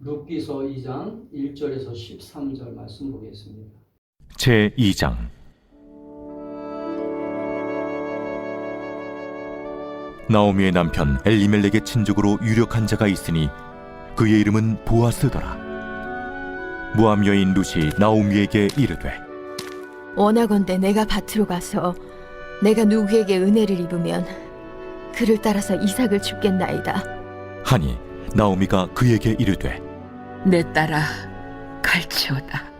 룻기서 2장 1절에서 13절 말씀 보겠습니다. 제2장. 나오미의 남편 엘리멜렉의 친족으로 유력한 자가 있으니 그의 이름은 보아스더라. 모압 여인 룻이 나오미에게 이르되, 원하건대 내가 밭으로 가서 내가 누구에게 은혜를 입으면 그를 따라서 이삭을 줍겠나이다. 하니 나오미가 그에게 이르되, 내 딸아 갈치오다.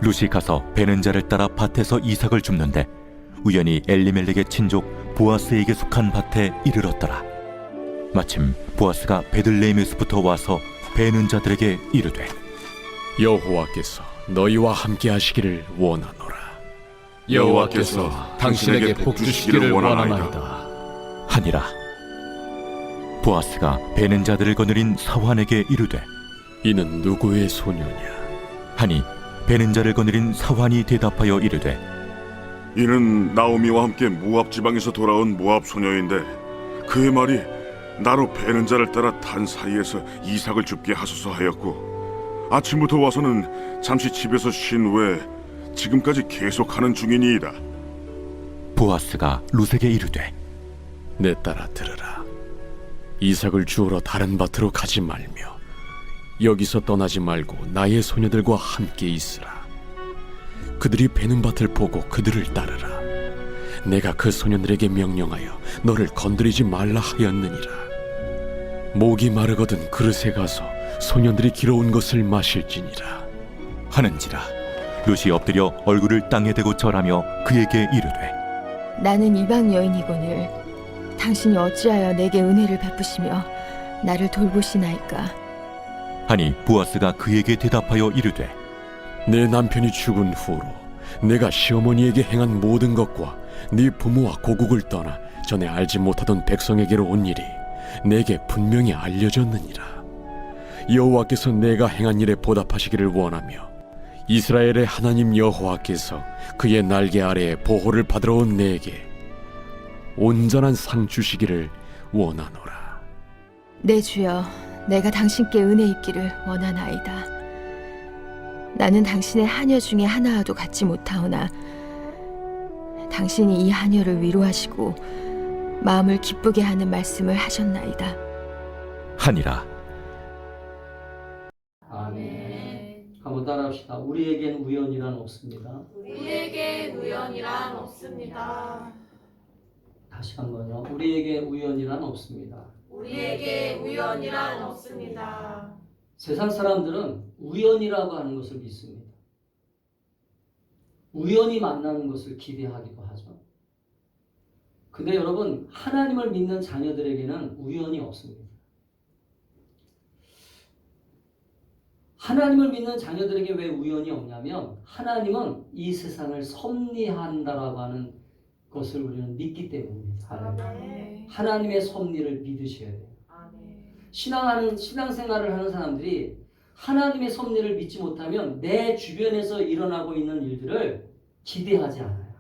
룻이 가서 베는 자를 따라 밭에서 이삭을 줍는데 우연히 엘리멜렉의 친족 보아스에게 속한 밭에 이르렀더라. 마침 보아스가 베들레헴에서부터 와서 베는 자들에게 이르되, 여호와께서 너희와 함께 하시기를 원하노라. 여호와께서 당신에게 복 주시기를 원하나이다 하니라. 보아스가 베는 자들을 거느린 사환에게 이르되, 이는 누구의 소녀냐? 하니 베는 자를 거느린 사환이 대답하여 이르되, 이는 나오미와 함께 모압 지방에서 돌아온 모압 소녀인데 그의 말이 나로 베는 자를 따라 단 사이에서 이삭을 줍게 하소서 하였고 아침부터 와서는 잠시 집에서 쉰 후에 지금까지 계속하는 중이니이다. 보아스가 룻에게 이르되, 내 딸아 들으라. 이삭을 주우러 다른 밭으로 가지 말며 여기서 떠나지 말고 나의 소녀들과 함께 있으라. 그들이 베는 밭을 보고 그들을 따르라. 내가 그 소년들에게 명령하여 너를 건드리지 말라 하였느니라. 목이 마르거든 그릇에 가서 소년들이 길어온 것을 마실지니라 하는지라. 룻이 엎드려 얼굴을 땅에 대고 절하며 그에게 이르되, 나는 이방 여인이거늘 당신이 어찌하여 내게 은혜를 베푸시며 나를 돌보시나이까. 하니 보아스가 그에게 대답하여 이르되, 내 남편이 죽은 후로 내가 시어머니에게 행한 모든 것과 네 부모와 고국을 떠나 전에 알지 못하던 백성에게로 온 일이 내게 분명히 알려졌느니라. 여호와께서 내가 행한 일에 보답하시기를 원하며 이스라엘의 하나님 여호와께서 그의 날개 아래에 보호를 받으러 온 내게 온전한 상 주시기를 원하노라. 내 주여, 내가 당신께 은혜 입기를 원하나이다. 나는 당신의 하녀 중에 하나와도 같지 못하오나 당신이 이 하녀를 위로하시고 마음을 기쁘게 하는 말씀을 하셨나이다. 하니라. 아멘. 한번 따라합시다. 우리에겐 우연이란 없습니다. 우리에게 우연이란 없습니다. 다시 한번요. 우리에게 우연이란 없습니다. 우리에게 우연이란 없습니다. 세상 사람들은 우연이라고 하는 것을 믿습니다. 우연히 만나는 것을 기대하기도 하죠. 근데 여러분, 하나님을 믿는 자녀들에게는 우연이 없습니다. 하나님을 믿는 자녀들에게 왜 우연이 없냐면 하나님은 이 세상을 섭리한다라고 하는 것을 우리는 믿기 때문입니다. 아멘. 하나님의 섭리를 믿으셔야 돼요. 아멘. 신앙생활을 하는 사람들이 하나님의 섭리를 믿지 못하면 내 주변에서 일어나고 있는 일들을 기대하지 않아요.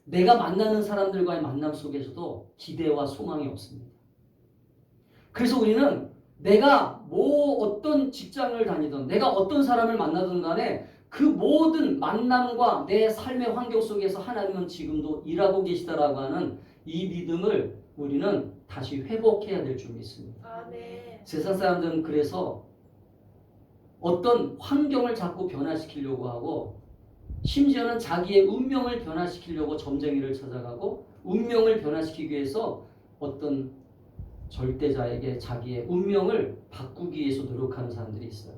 내가 만나는 사람들과의 만남 속에서도 기대와 소망이 없습니다. 그래서 우리는 내가 어떤 직장을 다니든 내가 어떤 사람을 만나든 간에 그 모든 만남과 내 삶의 환경 속에서 하나님은 지금도 일하고 계시다라고 하는 이 믿음을 우리는 다시 회복해야 될 줄 믿습니다. 아멘. 세상 사람들은 그래서 어떤 환경을 자꾸 변화시키려고 하고 심지어는 자기의 운명을 변화시키려고 점쟁이를 찾아가고 운명을 변화시키기 위해서 어떤 절대자에게 자기의 운명을 바꾸기 위해서 노력하는 사람들이 있어요.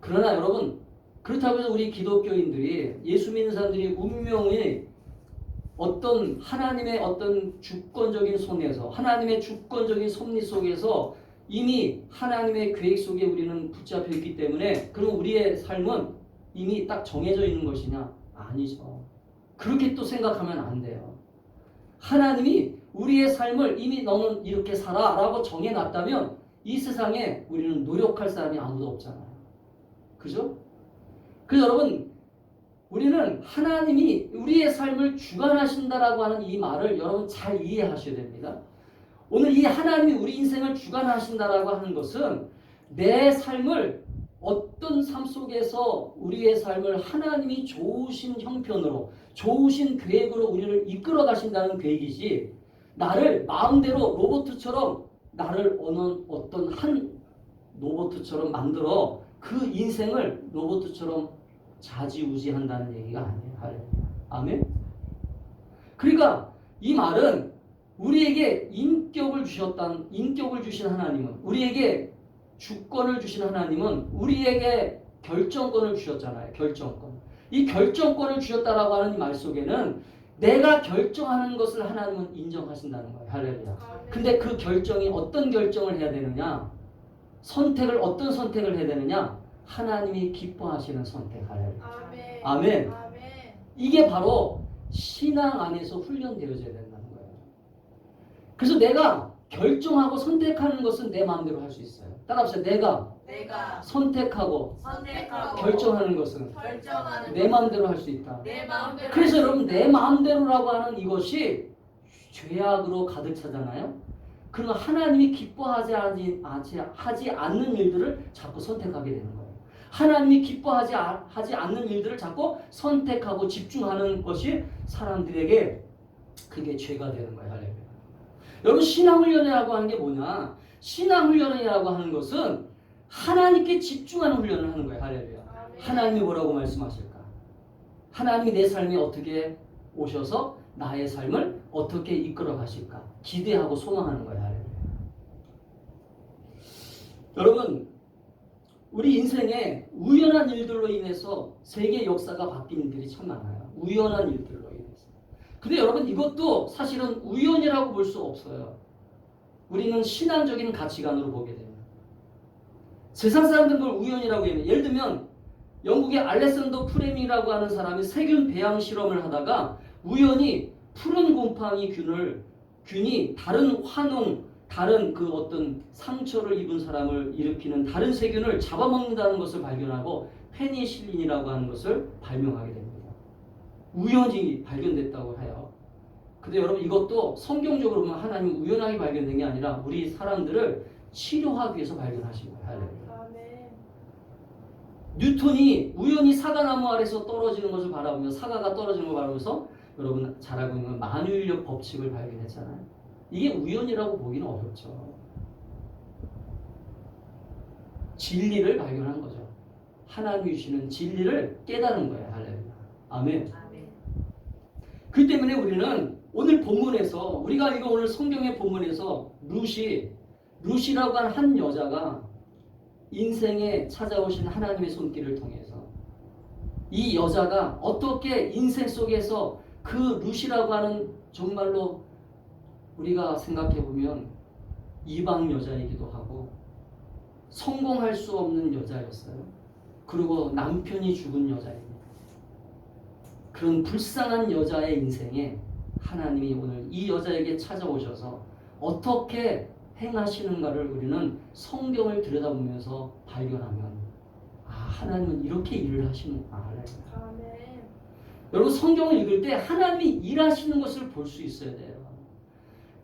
그러나 여러분, 그렇다고 해서 우리 기독교인들이 예수 믿는 사람들이 운명이 어떤 하나님의 어떤 주권적인 손에서 하나님의 주권적인 섭리 속에서 이미 하나님의 계획 속에 우리는 붙잡혀 있기 때문에 그럼 우리의 삶은 이미 딱 정해져 있는 것이냐? 아니죠. 그렇게 또 생각하면 안 돼요. 하나님이 우리의 삶을 이미 너는 이렇게 살아 라고 정해놨다면 이 세상에 우리는 노력할 사람이 아무도 없잖아요. 그죠? 그래서 여러분, 우리는 하나님이 우리의 삶을 주관하신다라고 하는 이 말을 여러분 잘 이해하셔야 됩니다. 오늘 이 하나님이 우리 인생을 주관하신다라고 하는 것은 내 삶을 어떤 삶 속에서 우리의 삶을 하나님이 좋으신 형편으로 좋으신 계획으로 우리를 이끌어 가신다는 계획이지 나를 마음대로 로봇처럼 나를 어떤 한 로봇처럼 만들어 그 인생을 로봇처럼 좌지우지한다는 얘기가 아니에요. 아멘. 그러니까 이 말은 우리에게 인격을 주신 하나님은 우리에게 주권을 주신 하나님은 우리에게 결정권을 주셨잖아요. 결정권. 이 결정권을 주셨다라고 하는 이 말 속에는 내가 결정하는 것을 하나님은 인정하신다는 거예요. 할렐루야. 근데 그 결정이 어떤 결정을 해야 되느냐? 선택을 어떤 선택을 해야 되느냐? 하나님이 기뻐하시는 선택. 할렐루야. 아멘. 이게 바로 신앙 안에서 훈련되어져야 된다는 거예요. 그래서 내가 결정하고 선택하는 것은 내 마음대로 할 수 있어요. 따라합시다. 내가 선택하고 결정하는 것은 내 마음대로 할 수 있다. 그래서 여러분 내 마음대로라고 하는 이것이 죄악으로 가득 차잖아요. 그러면 하나님이 기뻐하지 않는 일들을 자꾸 선택하게 되는 거예요. 하나님이 기뻐하지 않는 일들을 자꾸 선택하고 집중하는 것이 사람들에게 그게 죄가 되는 거예요. 할렐루야. 여러분 신앙훈련이라고 하는 게 뭐냐? 신앙훈련이라고 하는 것은 하나님께 집중하는 훈련을 하는 거예요. 할렐루야. 하나님이 뭐라고 말씀하실까? 하나님이 내 삶에 어떻게 오셔서 나의 삶을 어떻게 이끌어 가실까? 기대하고 소망하는 거예요. 할렐루야. 여러분 우리 인생에 우연한 일들로 인해서 세계 역사가 바뀌는 일이 참 많아요. 우연한 일들로 인해서. 근데 여러분 이것도 사실은 우연이라고 볼 수 없어요. 우리는 신앙적인 가치관으로 보게 돼요. 세상 사람들은 그걸 우연이라고 해요. 예를 들면 영국의 알렉산더 프레밍이라고 하는 사람이 세균 배양 실험을 하다가 우연히 푸른 곰팡이 균이 다른 환웅, 다른 그 어떤 상처를 입은 사람을 일으키는 다른 세균을 잡아먹는다는 것을 발견하고 페니실린이라고 하는 것을 발명하게 됩니다. 우연히 발견됐다고 해요. 근데 여러분 이것도 성경적으로 보면 하나님이 우연하게 발견된 게 아니라 우리 사람들을 치료하기 위해서 발견하신 거예요. 할렐루야. 뉴턴이 우연히 사과나무 아래서 떨어지는 것을 바라보며 사과가 떨어지는 걸 바라보면서 여러분 잘 알고 있는 만유인력 법칙을 발견했잖아요. 이게 우연이라고 보기는 어렵죠. 진리를 발견한 거죠. 하나님이 주시는 진리를 깨달은 거예요. 할렐루야. 아멘. 그 때문에 우리는 오늘 본문에서 우리가 이거 오늘 성경의 본문에서 루시라고 하는 한 여자가 인생에 찾아오신 하나님의 손길을 통해서 이 여자가 어떻게 인생 속에서 그 루시라고 하는 정말로 우리가 생각해보면 이방 여자이기도 하고 성공할 수 없는 여자였어요. 그리고 남편이 죽은 여자입니다. 그런 불쌍한 여자의 인생에 하나님이 오늘 이 여자에게 찾아오셔서 어떻게 행하시는가를 우리는 성경을 들여다보면서 발견하면 하나님은 이렇게 일을 하시는구나. 여러분 성경을 읽을 때 하나님이 일하시는 것을 볼 수 있어야 돼요.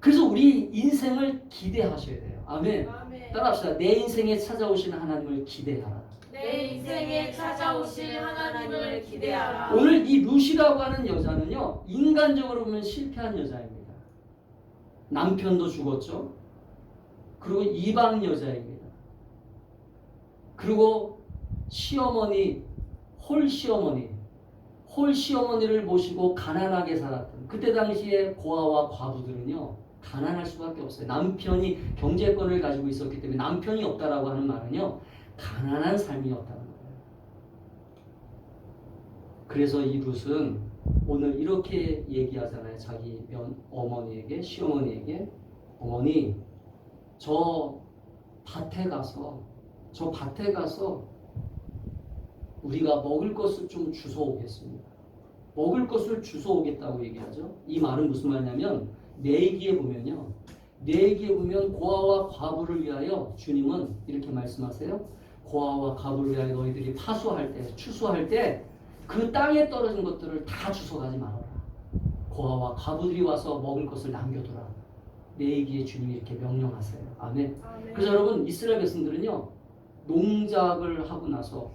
그래서 우리 인생을 기대하셔야 돼요. 아멘. 따라합시다. 내 인생에 찾아오시는 하나님을 기대하라. 내 인생에 찾아오실 하나님을 기대하라. 오늘 이 루시라고 하는 여자는요, 인간적으로 보면 실패한 여자입니다. 남편도 죽었죠. 그리고 이방 여자입니다. 그리고 시어머니, 홀 시어머니를 모시고 가난하게 살았던 그때 당시에 고아와 과부들은요 가난할 수밖에 없어요. 남편이 경제권을 가지고 있었기 때문에 남편이 없다라고 하는 말은요 가난한 삶이었다는 거예요. 그래서 이 룻은 오늘 이렇게 얘기하잖아요. 자기 어머니에게, 시어머니에게, 어머니 저 밭에 가서 우리가 먹을 것을 좀 주워 오겠습니다. 먹을 것을 주워 오겠다고 얘기하죠. 이 말은 무슨 말이냐면 레위기에 보면 고아와 과부를 위하여 주님은 이렇게 말씀하세요. 고아와 과부를 위하여 너희들이 추수할 때 그 땅에 떨어진 것들을 다 주워가지 말아라. 고아와 과부들이 와서 먹을 것을 남겨두라. 레위기에 주님이 이렇게 명령하세요. 아멘. 그래서 여러분 이스라엘 백성들은요 농작을 하고 나서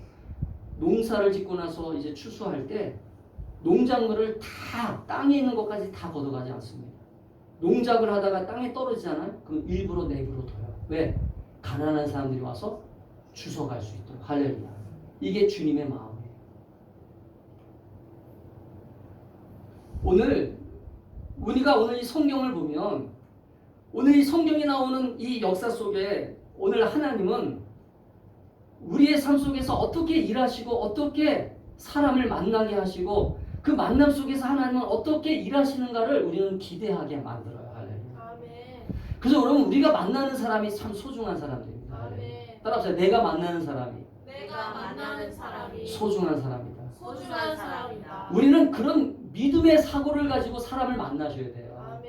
농사를 짓고 나서 이제 추수할 때 농작물을 다 땅에 있는 것까지 다 걷어가지 않습니다. 농작을 하다가 땅에 떨어지잖아요. 그 일부러 내부로 둬요. 왜? 가난한 사람들이 와서 주워갈 수 있도록. 할렐루야. 이게 주님의 마음이에요. 우리가 오늘 이 성경을 보면 오늘 이 성경에 나오는 이 역사 속에 오늘 하나님은 우리의 삶 속에서 어떻게 일하시고 어떻게 사람을 만나게 하시고 그 만남 속에서 하나님은 어떻게 일하시는가를 우리는 기대하게 만들어요. 할렐루야. 아멘. 그래서 여러분 우리가 만나는 사람이 참 소중한 사람들입니다. 아멘. 따라합시다. 내가 만나는 사람이 내가 만나는 사람이 소중한 사람이다. 소중한 사람이다. 우리는 그런 믿음의 사고를 가지고 사람을 만나셔야 돼요. 아멘.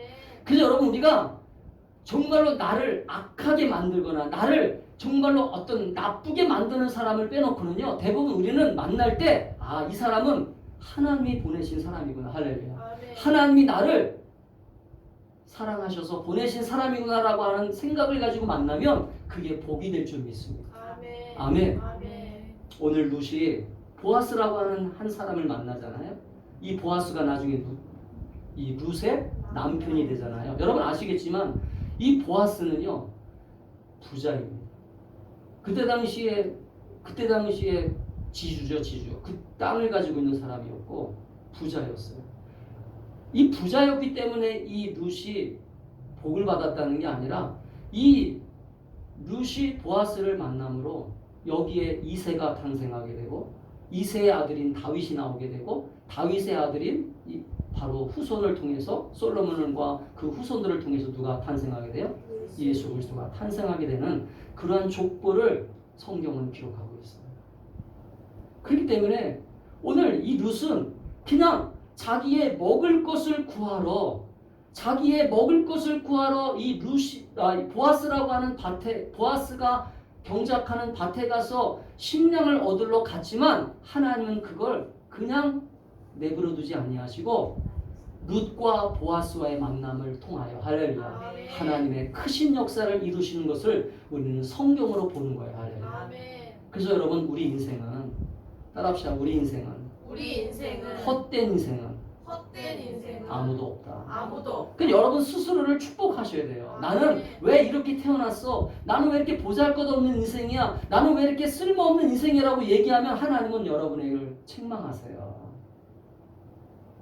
그래서 여러분 우리가 정말로 나를 악하게 만들거나 나를 정말로 어떤 나쁘게 만드는 사람을 빼놓고는요, 대부분 우리는 만날 때 이 사람은 하나님이 보내신 사람이구나. 할렐루야. 아멘. 하나님이 나를 사랑하셔서 보내신 사람이구나라고 하는 생각을 가지고 만나면 그게 복이 될 줄 믿습니다. 아멘. 아멘. 아멘. 오늘 룻이 보아스라고 하는 한 사람을 만나잖아요. 이 보아스가 나중에 이 룻의 남편이 되잖아요. 여러분 아시겠지만 이 보아스는요 부자입니다. 그때 당시에 지주죠, 지주. 그 땅을 가지고 있는 사람이었고 부자였어요. 이 부자였기 때문에 이 룻이 복을 받았다는 게 아니라 이 룻이 보아스를 만남으로 여기에 이새가 탄생하게 되고 이새의 아들인 다윗이 나오게 되고 다윗의 아들인 바로 후손을 통해서 솔로몬과 그 후손들을 통해서 누가 탄생하게 돼요? 예수 그리스도가 탄생하게 되는 그러한 족보를 성경은 기록하고 있어요. 그렇기 때문에 오늘 이 룻은 그냥 자기의 먹을 것을 구하러 이 보아스라고 하는 밭에 보아스가 경작하는 밭에 가서 식량을 얻으러 갔지만 하나님은 그걸 그냥 내버려 두지 아니하시고 룻과 보아스와의 만남을 통하여 할렐루야 아멘. 하나님의 크신 역사를 이루시는 것을 우리는 성경으로 보는 거예요. 할렐루야. 아멘. 그래서 여러분 우리 인생은 따라합시다. 우리 인생은 헛된 인생은 아무도 없다. 아무도. 그 여러분 스스로를 축복하셔야 돼요. 나는 왜 이렇게 태어났어? 나는 왜 이렇게 보잘것없는 인생이야? 나는 왜 이렇게 쓸모없는 인생이라고 얘기하면 하나님은 여러분에게 책망하세요.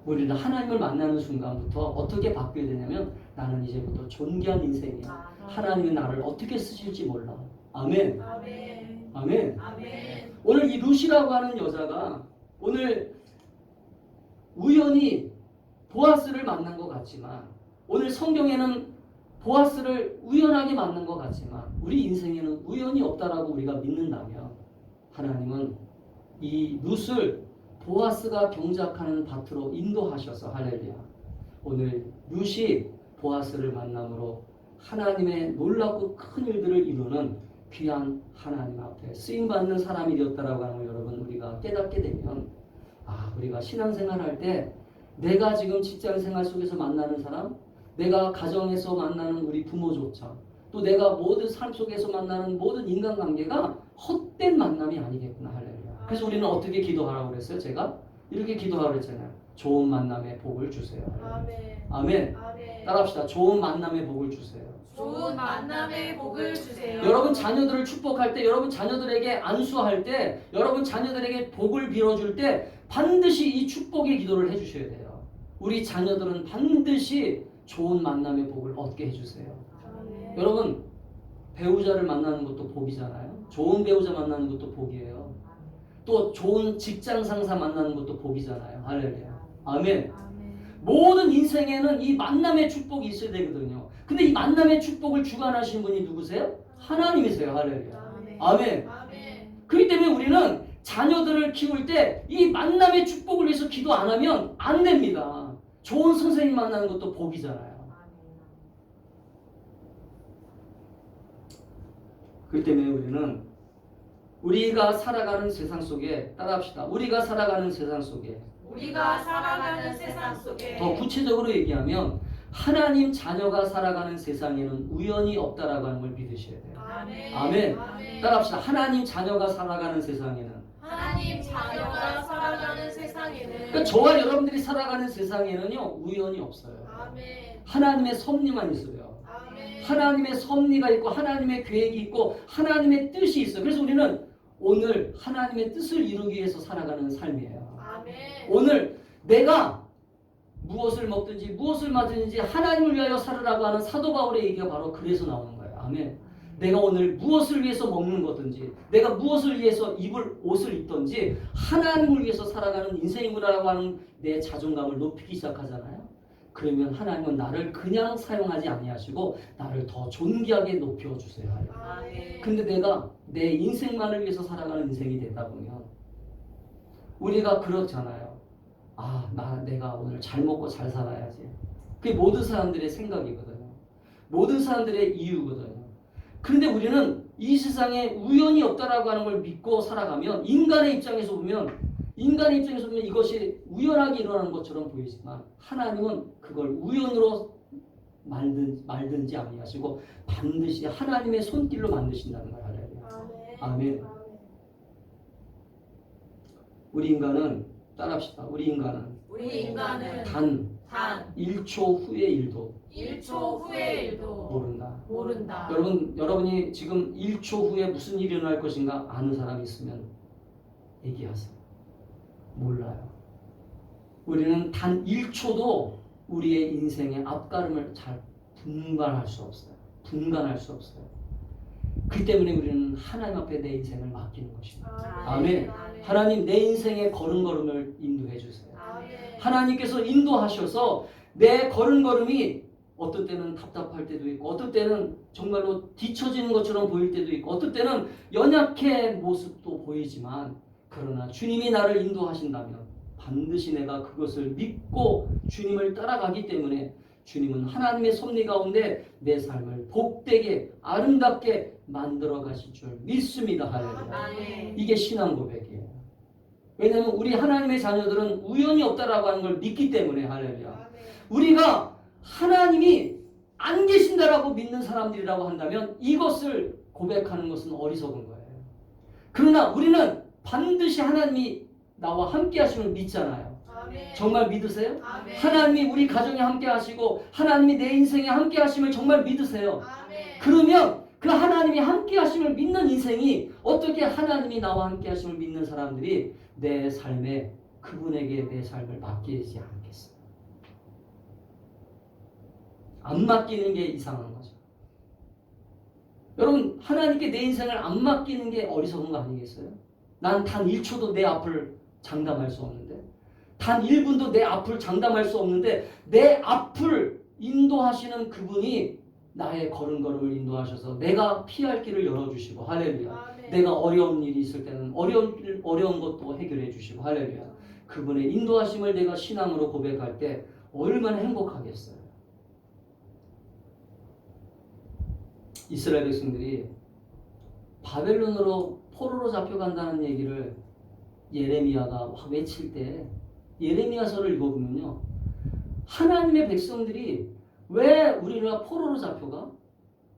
우리는 하나님을 만나는 순간부터 어떻게 바뀌어야 되냐면 나는 이제부터 존귀한 인생이야. 하나님이 나를 어떻게 쓰실지 몰라. 아멘. 아멘. 아멘. 아멘. 오늘 이 룻이라고 하는 여자가 오늘 우연히 보아스를 만난 것 같지만 오늘 성경에는 보아스를 우연하게 만난 것 같지만 우리 인생에는 우연이 없다라고 우리가 믿는다면 하나님은 이 룻을 보아스가 경작하는 밭으로 인도하셔서 할렐루야 오늘 룻이 보아스를 만남으로 하나님의 놀랍고 큰 일들을 이루는 귀한 하나님 앞에 쓰임받는 사람이 되었다라고 하는 걸 여러분 우리가 깨닫게 되면 우리가 신앙생활할 때 내가 지금 직장생활 속에서 만나는 사람, 내가 가정에서 만나는 우리 부모조차, 또 내가 모든 삶 속에서 만나는 모든 인간관계가 헛된 만남이 아니겠구나. 할렐루야. 그래서 우리는 어떻게 기도하라고 그랬어요? 제가 이렇게 기도하라고 그랬잖아요. 좋은 만남의 복을 주세요. 아멘. 아멘. 아멘. 따라합시다. 좋은 만남의 복을 주세요. 좋은 만남의 복을 주세요. 여러분 자녀들을 축복할 때, 여러분 자녀들에게 안수할 때, 여러분 자녀들에게 복을 빌어줄 때 반드시 이 축복의 기도를 해주셔야 돼요. 우리 자녀들은 반드시 좋은 만남의 복을 얻게 해주세요. 아멘. 여러분 배우자를 만나는 것도 복이잖아요. 좋은 배우자 만나는 것도 복이에요. 또 좋은 직장 상사 만나는 것도 복이잖아요. 할렐루야. 아멘. 아멘. 모든 인생에는 이 만남의 축복이 있어야 되거든요. 근데 이 만남의 축복을 주관하시는 분이 누구세요? 하나님이세요. 할렐루야. 아멘. 아멘. 아멘. 그렇기 때문에 우리는 자녀들을 키울 때 이 만남의 축복을 위해서 기도 안 하면 안 됩니다. 좋은 선생님 만나는 것도 복이잖아요. 그렇기 때문에 우리는 우리가 살아가는 세상 속에 따라합시다. 우리가 살아가는 세상 속에 더 구체적으로 얘기하면 하나님 자녀가 살아가는 세상에는 우연이 없다라고 하는 걸 믿으셔야 돼요. 아멘. 따라합시다. 하나님 자녀가 살아가는 세상에는, 하나님 자녀가 살아가는 세상에는 그러니까 저와 여러분들이 살아가는 세상에는요 우연이 없어요. 아멘. 하나님의 섭리만 있어요. 아멘. 하나님의 섭리가 있고 하나님의 계획이 있고 하나님의 뜻이 있어요. 그래서 우리는 오늘 하나님의 뜻을 이루기 위해서 살아가는 삶이에요. 아멘. 오늘 내가 무엇을 먹든지 무엇을 마시든지 하나님을 위하여 살으라고 하는 사도 바울의 얘기가 바로 그래서 나오는 거예요. 아멘. 내가 오늘 무엇을 위해서 먹는 거든지 내가 무엇을 위해서 입을 옷을 입든지 하나님을 위해서 살아가는 인생이구나라고 하는 내 자존감을 높이기 시작하잖아요. 그러면 하나님은 나를 그냥 사용하지 아니하시고 나를 더 존귀하게 높여주세요. 아멘. 근데 내가 내 인생만을 위해서 살아가는 인생이 되다 보면 우리가 그렇잖아요. 내가 오늘 잘 먹고 잘 살아야지. 그게 모든 사람들의 생각이거든요. 모든 사람들의 이유거든요. 그런데 우리는 이 세상에 우연이 없다라고 하는 걸 믿고 살아가면 인간의 입장에서 보면 이것이 우연하게 일어나는 것처럼 보이지만 하나님은 그걸 우연으로 말든지 아니하시고 반드시 하나님의 손길로 만드신다는 걸 알아야 돼요. 아멘. 우리 인간은 따라합시다. 우리 인간은 단 1초 후의 일도 1초 후의 일도 모른다. 여러분이 지금 1초 후에 무슨 일이 일어날 것인가 아는 사람이 있으면 얘기하세요. 몰라요. 우리는 단 1초도 우리의 인생의 앞가름을 잘 분간할 수 없어요. 그 때문에 우리는 하나님 앞에 내 인생을 맡기는 것입니다. 아멘. 하나님 내 인생의 걸음걸음을 인도해 주세요. 하나님께서 인도하셔서 내 걸음걸음이 어떤 때는 답답할 때도 있고 어떤 때는 정말로 뒤처지는 것처럼 보일 때도 있고 어떤 때는 연약해 모습도 보이지만 그러나 주님이 나를 인도하신다면 반드시 내가 그것을 믿고 주님을 따라가기 때문에 주님은 하나님의 섭리 가운데 내 삶을 복되게 아름답게 만들어 가실 줄 믿습니다. 할렐루야. 이게 신앙 고백이에요. 왜냐하면 우리 하나님의 자녀들은 우연이 없다라고 하는 걸 믿기 때문에 할렐루야. 우리가 하나님이 안 계신다라고 믿는 사람들이라고 한다면 이것을 고백하는 것은 어리석은 거예요. 그러나 우리는 반드시 하나님이 나와 함께 하심을 믿잖아요. 정말 믿으세요? 하나님이 우리 가정에 함께 하시고 하나님이 내 인생에 함께 하심을 정말 믿으세요? 그러면 그 하나님이 함께 하심을 믿는 인생이 어떻게 하나님이 나와 함께 하심을 믿는 사람들이 내 삶에 그분에게 내 삶을 맡기지 않겠어요? 안 맡기는 게 이상한 거죠. 여러분 하나님께 내 인생을 안 맡기는 게 어리석은 거 아니겠어요? 난 단 1초도 내 앞을 장담할 수 없는데 단 1분도 내 앞을 장담할 수 없는데 내 앞을 인도하시는 그분이 나의 걸음걸음을 인도하셔서 내가 피할 길을 열어주시고 할렐루야. 내가 어려운 일이 있을 때는 어려운 것도 해결해 주시고 할렐루야. 그분의 인도하심을 내가 신앙으로 고백할 때 얼마나 행복하겠어요. 이스라엘 백성들이 바벨론으로 포로로 잡혀간다는 얘기를 예레미야가 막 외칠 때 예레미야서를 읽어보면요. 하나님의 백성들이 왜 우리가 포로로 잡혀가?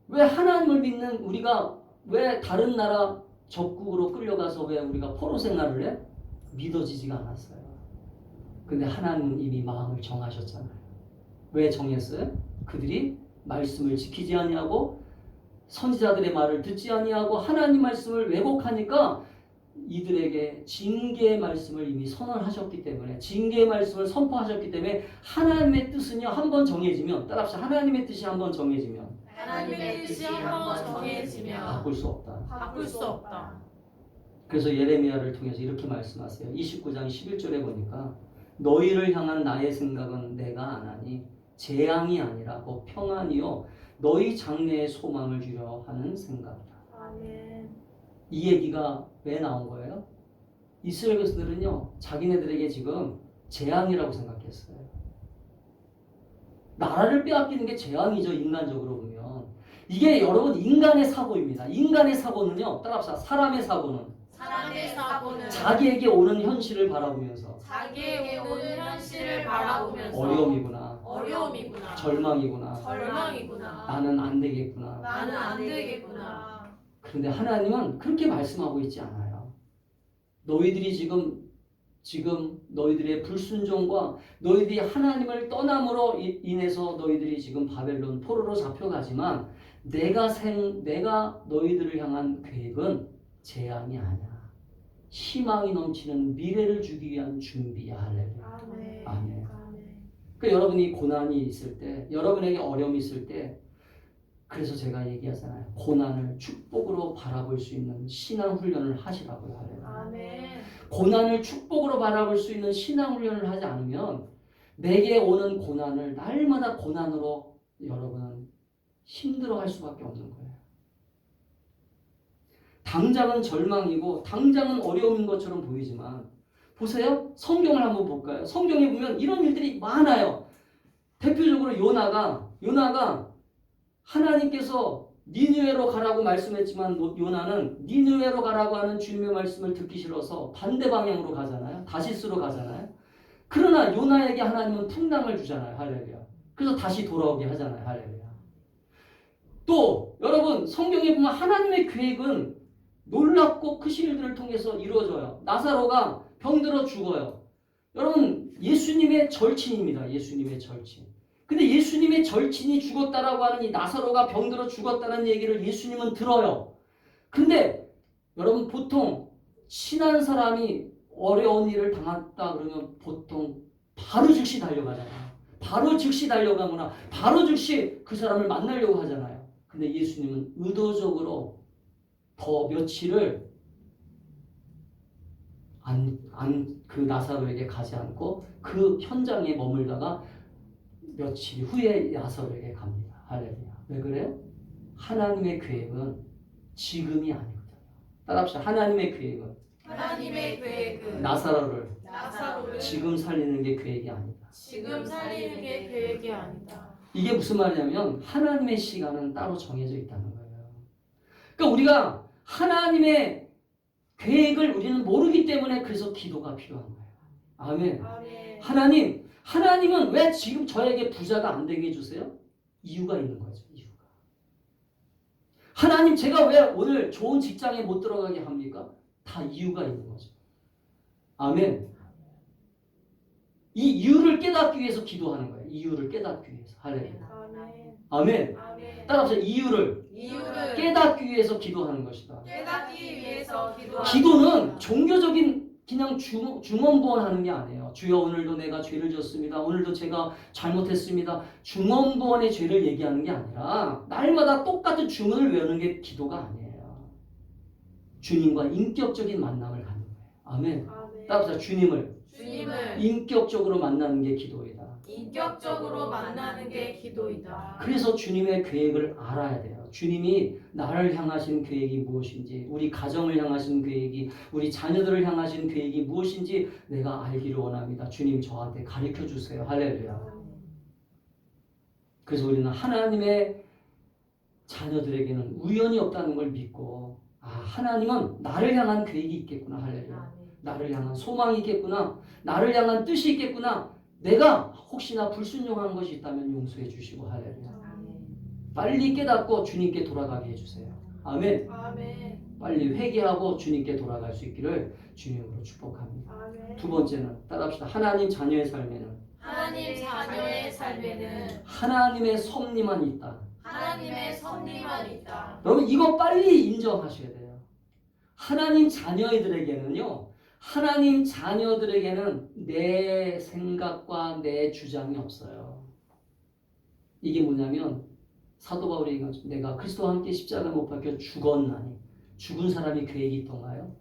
왜 하나님을 믿는 우리가 왜 다른 나라 적국으로 끌려가서 왜 우리가 포로 생활을 해? 믿어지지가 않았어요. 근데 하나님은 이미 마음을 정하셨잖아요. 왜 정했어요? 그들이 말씀을 지키지 아니하고 선지자들의 말을 듣지 아니하고 하나님 말씀을 왜곡하니까 이들에게 징계의 말씀을 이미 선언하셨기 때문에 징계의 말씀을 선포하셨기 때문에 하나님의 뜻은요 한번 정해지면 따라합시다. 하나님의 뜻이 한번 정해지면 바꿀 수 없다. 그래서 예레미야를 통해서 이렇게 말씀하세요. 29장 11절에 보니까 너희를 향한 나의 생각은 내가 안 하니 재앙이 아니라 곧 평안이요 너희 장래의 소망을 주려 하는 생각이다. 이 얘기가 왜 나온 거예요? 이스라엘 백성들은요 자기네들에게 지금 재앙이라고 생각했어요. 나라를 빼앗기는 게 재앙이죠. 인간적으로 보면 이게 여러분 인간의 사고입니다. 인간의 사고는요 따라합시다. 사람의 사고는 자기에게 오는 현실을 바라보면서 어려움이구나 절망이구나 나는 안 되겠구나 근데 하나님은 그렇게 말씀하고 있지 않아요. 너희들이 지금 너희들의 불순종과 너희들이 하나님을 떠남으로 인해서 너희들이 지금 바벨론 포로로 잡혀가지만 내가 너희들을 향한 계획은 재앙이 아니야. 희망이 넘치는 미래를 주기 위한 준비야. 할렐루야. 아멘. 아멘. 아멘. 그러니까 여러분이 고난이 있을 때, 여러분에게 어려움이 있을 때, 그래서 제가 얘기하잖아요. 고난을 축복으로 바라볼 수 있는 신앙 훈련을 하시라고요. 할렐루야. 아멘. 고난을 축복으로 바라볼 수 있는 신앙 훈련을 하지 않으면 내게 오는 고난을 날마다 고난으로 여러분은 힘들어할 수밖에 없는 거예요. 당장은 절망이고 당장은 어려움인 것처럼 보이지만 보세요. 성경을 한번 볼까요? 성경에 보면 이런 일들이 많아요. 대표적으로 요나가 하나님께서 니느웨로 가라고 말씀했지만 요나는 니느웨로 가라고 하는 주님의 말씀을 듣기 싫어서 반대 방향으로 가잖아요. 다시스로 가잖아요. 그러나 요나에게 하나님은 풍랑을 주잖아요. 할렐루야. 그래서 다시 돌아오게 하잖아요. 할렐루야. 또 여러분 성경에 보면 하나님의 계획은 놀랍고 크신 일들을 통해서 이루어져요. 나사로가 병들어 죽어요. 여러분 예수님의 절친입니다. 예수님의 절친. 근데 예수님의 절친이 죽었다라고 하는 이 나사로가 병들어 죽었다는 얘기를 예수님은 들어요. 근데 여러분 보통 친한 사람이 어려운 일을 당했다 그러면 보통 바로 즉시 달려가잖아요. 바로 즉시 달려가거나 바로 즉시 그 사람을 만나려고 하잖아요. 근데 예수님은 의도적으로 더 며칠을 그 나사로에게 가지 않고 그 현장에 머물다가 며칠 후에 나사로에게 갑니다. 할렐루야. 왜 그래요? 하나님의 계획은 지금이 아니거든요. 따라합시다. 하나님의 계획은 나사로를 지금 살리는 게 계획이 아니다. 지금 살리는 게 계획이 아니다. 이게 무슨 말이냐면 하나님의 시간은 따로 정해져 있다는 거예요. 그러니까 우리가 하나님의 계획을 우리는 모르기 때문에 그래서 기도가 필요한 거예요. 아멘. 아멘. 하나님은 왜 지금 저에게 부자가 안 되게 해주세요? 이유가 있는 거죠. 이유가. 하나님 제가 왜 오늘 좋은 직장에 못 들어가게 합니까? 다 이유가 있는 거죠. 아멘. 이 이유를 깨닫기 위해서 기도하는 거예요. 이유를 깨닫기 위해서. 할렐루야. 아멘. 아멘. 아멘. 따라서 이유를 깨닫기 위해서 기도하는 것이다. 깨닫기 위해서 기도하는 기도는 종교적인 그냥 중언부언하는 게 아니에요. 주여 오늘도 내가 죄를 졌습니다. 오늘도 제가 잘못했습니다. 중언부언의 죄를 얘기하는 게 아니라 날마다 똑같은 주문을 외우는 게 기도가 아니에요. 주님과 인격적인 만남을 갖는 거예요. 아멘. 아멘. 따라서 주님을 주님을 인격적으로 만나는 게 기도이다. 인격적으로 만나는 게 기도이다. 그래서 주님의 계획을 알아야 돼요. 주님이 나를 향하신 계획이 무엇인지, 우리 가정을 향하신 계획이, 우리 자녀들을 향하신 계획이 무엇인지 내가 알기를 원합니다. 주님 저한테 가르쳐 주세요. 할렐루야. 그래서 우리는 하나님의 자녀들에게는 우연이 없다는 걸 믿고, 하나님은 나를 향한 계획이 있겠구나. 할렐루야. 나를 향한 소망이 있겠구나. 나를 향한 뜻이 있겠구나. 내가 혹시나 불순종한 것이 있다면 용서해 주시고. 할렐루야. 빨리 깨닫고 주님께 돌아가게 해주세요. 아멘. 아멘. 빨리 회개하고 주님께 돌아갈 수 있기를 주님으로 축복합니다. 아멘. 두 번째는 따라합시다. 하나님 자녀의 삶에는 하나님 자녀의 삶에는 하나님의 섭리만 있다. 하나님의 섭리만 있다. 여러분 이거 빨리 인정하셔야 돼요. 하나님 자녀들에게는요. 하나님 자녀들에게는 내 생각과 내 주장이 없어요. 이게 뭐냐면 사도 바울이 얘기하죠. 내가 그리스도와 함께 십자가 못 박혀 죽었나니. 죽은 사람이 계획이 있던가요?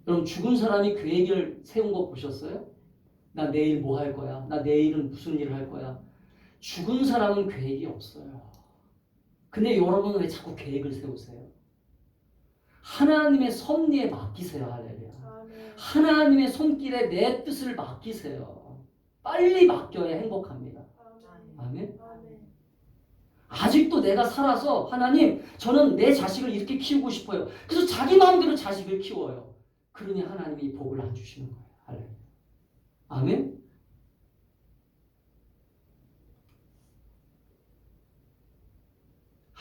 여러분 죽은 사람이 계획을 세운 거 보셨어요? 나 내일 뭐 할 거야? 나 내일은 무슨 일을 할 거야? 죽은 사람은 계획이 없어요. 근데 여러분은 왜 자꾸 계획을 세우세요? 하나님의 섭리에 맡기세요. 할렐루야. 아멘. 하나님의 손길에 내 뜻을 맡기세요. 빨리 맡겨야 행복합니다. 아멘. 아멘. 아직도 내가 살아서 하나님 저는 내 자식을 이렇게 키우고 싶어요. 그래서 자기 마음대로 자식을 키워요. 그러니 하나님이 복을 안 주시는 거예요. 할렐루야. 아멘.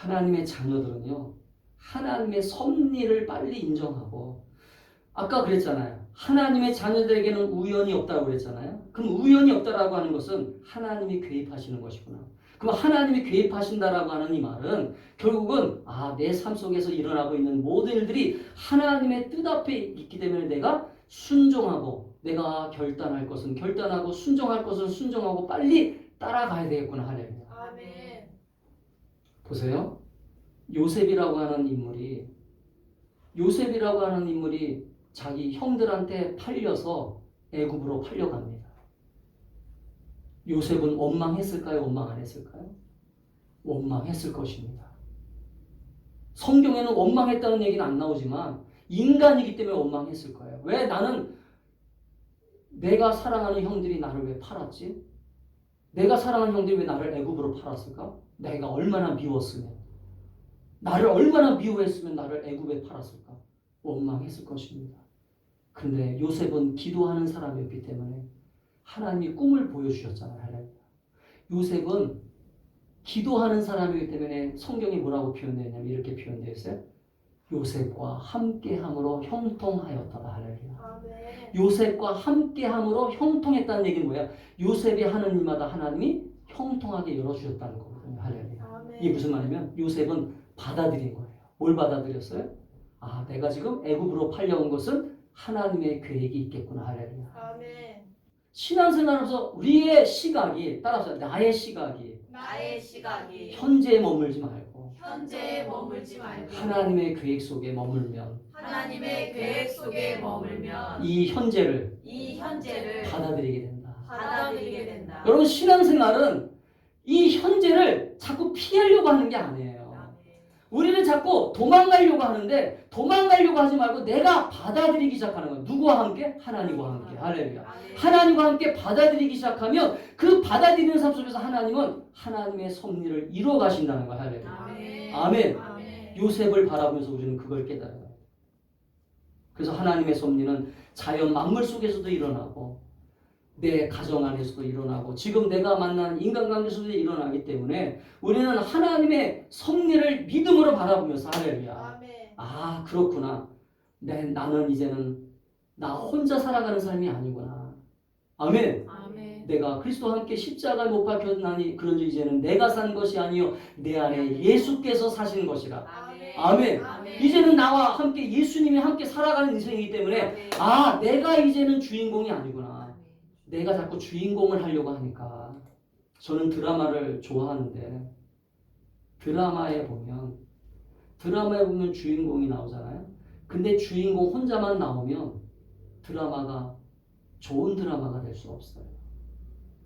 하나님의 자녀들은요, 하나님의 섭리를 빨리 인정하고, 아까 그랬잖아요. 하나님의 자녀들에게는 우연이 없다고 그랬잖아요. 그럼 우연이 없다라고 하는 것은 하나님이 개입하시는 것이구나. 그럼 하나님이 개입하신다라고 하는 이 말은 결국은 내 삶 속에서 일어나고 있는 모든 일들이 하나님의 뜻 앞에 있기 때문에 내가 순종하고, 내가 결단할 것은 결단하고, 순종할 것은 순종하고 빨리 따라가야 되겠구나. 할렐루야. 아멘. 보세요. 요셉이라고 하는 인물이 자기 형들한테 팔려서 애굽으로 팔려갑니다. 요셉은 원망했을까요? 원망 안 했을까요? 원망했을 것입니다. 성경에는 원망했다는 얘기는 안 나오지만 인간이기 때문에 원망했을 거예요. 왜? 나는 내가 사랑하는 형들이 나를 왜 팔았지? 내가 사랑하는 형들이 왜 나를 애굽으로 팔았을까? 내가 얼마나 미웠으면, 나를 얼마나 미워했으면 나를 애굽에 팔았을까? 원망했을 것입니다. 근데 요셉은 기도하는 사람이었기 때문에 하나님이 꿈을 보여주셨잖아요. 요셉은 기도하는 사람이기 때문에 성경이 뭐라고 표현되냐면 이렇게 표현되어 있어요. 요셉과 함께함으로 형통하였더라. 할렐루야. 아멘. 요셉과 함께함으로 형통했다는 얘기는 뭐야? 요셉이 하는 일마다 하나님이 형통하게 열어주셨다는 거거든요. 할렐루야. 아멘. 이게 무슨 말이냐면 요셉은 받아들인 거예요. 뭘 받아들였어요? 내가 지금 애굽으로 팔려온 것은 하나님의 계획이 있겠구나. 할렐루야. 아멘. 신앙생활하면서 우리의 시각이, 따라서 나의 시각이 나의 시각이 현재에 머물지 말고 현재에 머물지 말고 하나님의 계획 속에 머물면 하나님의 계획 속에 머물면 이 현재를 이 현재를 받아들이게 된다. 받아들이게 된다. 여러분, 신앙생활은 이 현재를 자꾸 피하려고 하는 게 아니에요. 우리는 자꾸 도망가려고 하는데 도망가려고 하지 말고 내가 받아들이기 시작하는 거예요. 누구와 함께? 하나님과 함께. 할렐루야. 아멘. 하나님과 함께 받아들이기 시작하면 그 받아들이는 삶 속에서 하나님은 하나님의 섭리를 이루어 가신다는 거예요. 할렐루야. 아멘. 아멘. 아멘. 요셉을 바라보면서 우리는 그걸 깨달아요. 그래서 하나님의 섭리는 자연 만물 속에서도 일어나고 내 가정 안에서도 일어나고 지금 내가 만난 인간관계 속에서 일어나기 때문에 우리는 하나님의 섭리를 믿음으로 바라보면서 할렐루야. 아멘. 그렇구나. 나는 이제는 나 혼자 살아가는 삶이 아니구나. 아멘. 아멘. 내가 그리스도와 함께 십자가에 못 박혔나니 그런즉 이제는 내가 산 것이 아니요 내 안에 예수께서 사시는 것이라. 아멘. 이제는 나와 함께 예수님이 함께 살아가는 인생이기 때문에 내가 이제는 주인공이 아니구나. 내가 자꾸 주인공을 하려고 하니까. 저는 드라마를 좋아하는데 드라마에 보면 주인공이 나오잖아요. 근데 주인공 혼자만 나오면 드라마가 좋은 드라마가 될 수 없어요.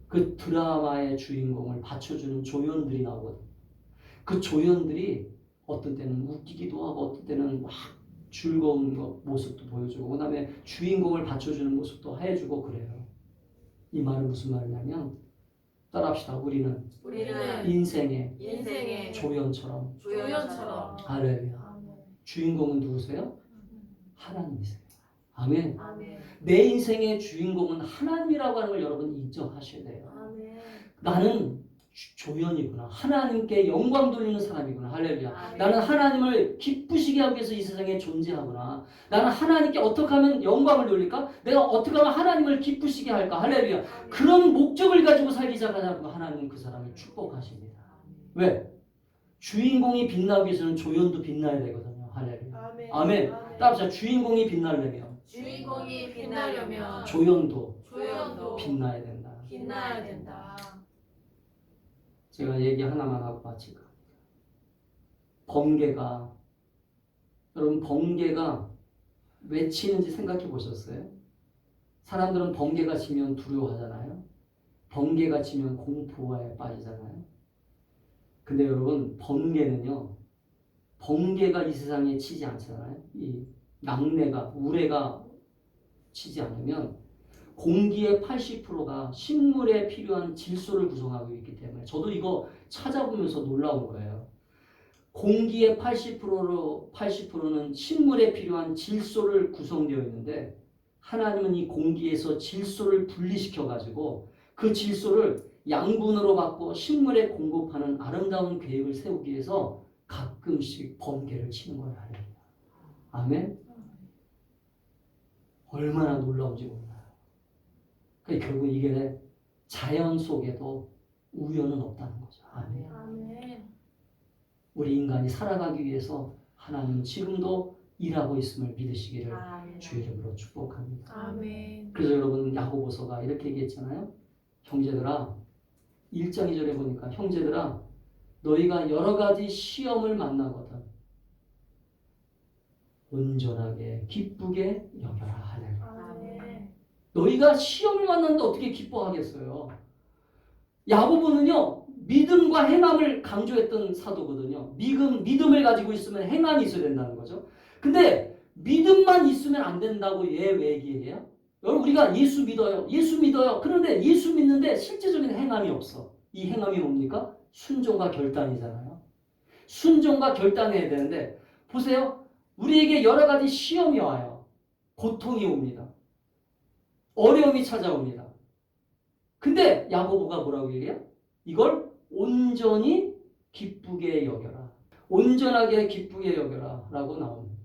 그 드라마의 주인공을 받쳐주는 조연들이 나오거든요. 그 조연들이 어떤 때는 웃기기도 하고 어떤 때는 막 즐거운 모습도 보여주고 그 다음에 주인공을 받쳐주는 모습도 해주고 그래요. 이 말은 무슨 말이냐면 따라합시다. 우리는 인생의 조연처럼. 할렐루야. 주인공은 누구세요? 하나님이세요. 아멘. 내 인생의 주인공은 하나님이라고 하는 걸 여러분 인정하셔야 돼요. 나는 조연이구나. 하나님께 영광 돌리는 사람이구나. 할렐루야. 나는 하나님을 기쁘시게 하기 위해서 이 세상에 존재하구나. 나는 하나님께 어떻게 하면 영광을 돌릴까? 내가 어떻게 하면 하나님을 기쁘시게 할까? 할렐루야. 그런 목적을 가지고 살기 시작하자고 하나님은 그 사람을 축복하십니다. 왜? 주인공이 빛나기 위해서는 조연도 빛나야 되거든요. 할렐루야. 아멘. 따라서 주인공이 빛나려면 조연도 빛나야 된다. 제가 얘기 하나만 하고 마칠 겁니다. 여러분 번개가 왜 치는지 생각해 보셨어요? 사람들은 번개가 치면 두려워하잖아요. 번개가 치면 공포에 빠지잖아요. 근데 여러분 번개가 이 세상에 치지 않잖아요. 이 낙뢰가 우레가 치지 않으면 공기의 80%가 식물에 필요한 질소를 구성하고 있기 때문에 저도 이거 찾아보면서 놀라운 거예요. 공기의 80%는 식물에 필요한 질소를 구성되어 있는데 하나님은 이 공기에서 질소를 분리시켜 가지고 그 질소를 양분으로 바꿔 식물에 공급하는 아름다운 계획을 세우기 위해서 가끔씩 번개를 치는 거예요. 할렐루야. 아멘. 얼마나 놀라운지 몰라요. 그러니까 결국 이게 자연 속에도 우연은 없다는 거죠. 아멘. 아멘. 우리 인간이 살아가기 위해서 하나님은 지금도 일하고 있음을 믿으시기를 아멘. 주의 이름으로 축복합니다. 아멘. 그래서 여러분 야고보서가 이렇게 얘기했잖아요. 형제들아, 1장 2절에 보니까 형제들아 너희가 여러 가지 시험을 만나거든 온전하게 기쁘게 여겨라. 할렐루야. 아멘. 너희가 시험을 만났는데 어떻게 기뻐하겠어요? 야고보는요 믿음과 행함을 강조했던 사도거든요. 믿음을 가지고 있으면 행함이 있어야 된다는 거죠. 근데 믿음만 있으면 안 된다고 왜 얘기해요? 여러분 우리가 예수 믿어요. 예수 믿어요. 그런데 예수 믿는데 실제적인 행함이 없어. 이 행함이 뭡니까? 순종과 결단이잖아요. 순종과 결단해야 되는데 보세요. 우리에게 여러 가지 시험이 와요. 고통이 옵니다. 어려움이 찾아옵니다. 근데 야고보가 뭐라고 얘기해요? 이걸 온전히 기쁘게 여겨라. 온전하게 기쁘게 여겨라 라고 나옵니다.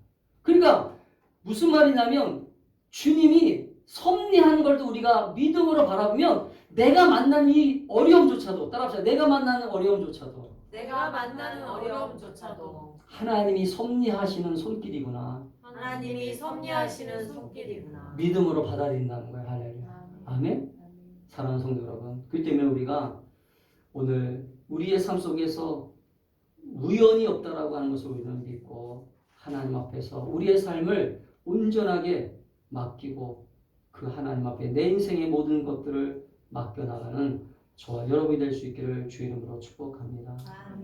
그러니까 무슨 말이냐면 주님이 섭리한 걸 우리가 믿음으로 바라보면 내가 만난 이 어려움조차도 따라합시다. 내가 만나는 어려움조차도 내가 만나는 어려움조차도 하나님이 섭리하시는 손길이구나. 하나님이 섭리하시는 손길이구나. 믿음으로 받아들인다는 거예요. 할렐루야. 아멘. 사랑하는 성도 여러분, 그렇기 때문에 우리가 오늘 우리의 삶 속에서 우연이 없다라고 하는 것을 우리는 믿고 하나님 앞에서 우리의 삶을 온전하게 맡기고 그 하나님 앞에 내 인생의 모든 것들을 맡겨나가는 저와 여러분이 될 수 있기를 주의 이름으로 축복합니다.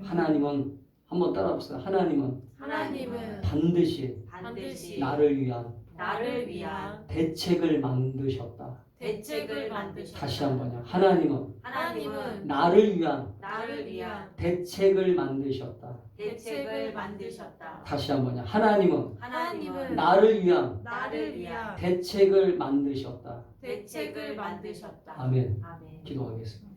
하나님은 한번 따라합시다. 하나님은 반드시 나를 위한 대책을 만드셨다. 다시 한번요. 하나님은 나를 위한 대책을 만드셨다. 다시 한번요. 하나님은 나를 위한 대책을 만드셨다. 아멘. 기도하겠습니다.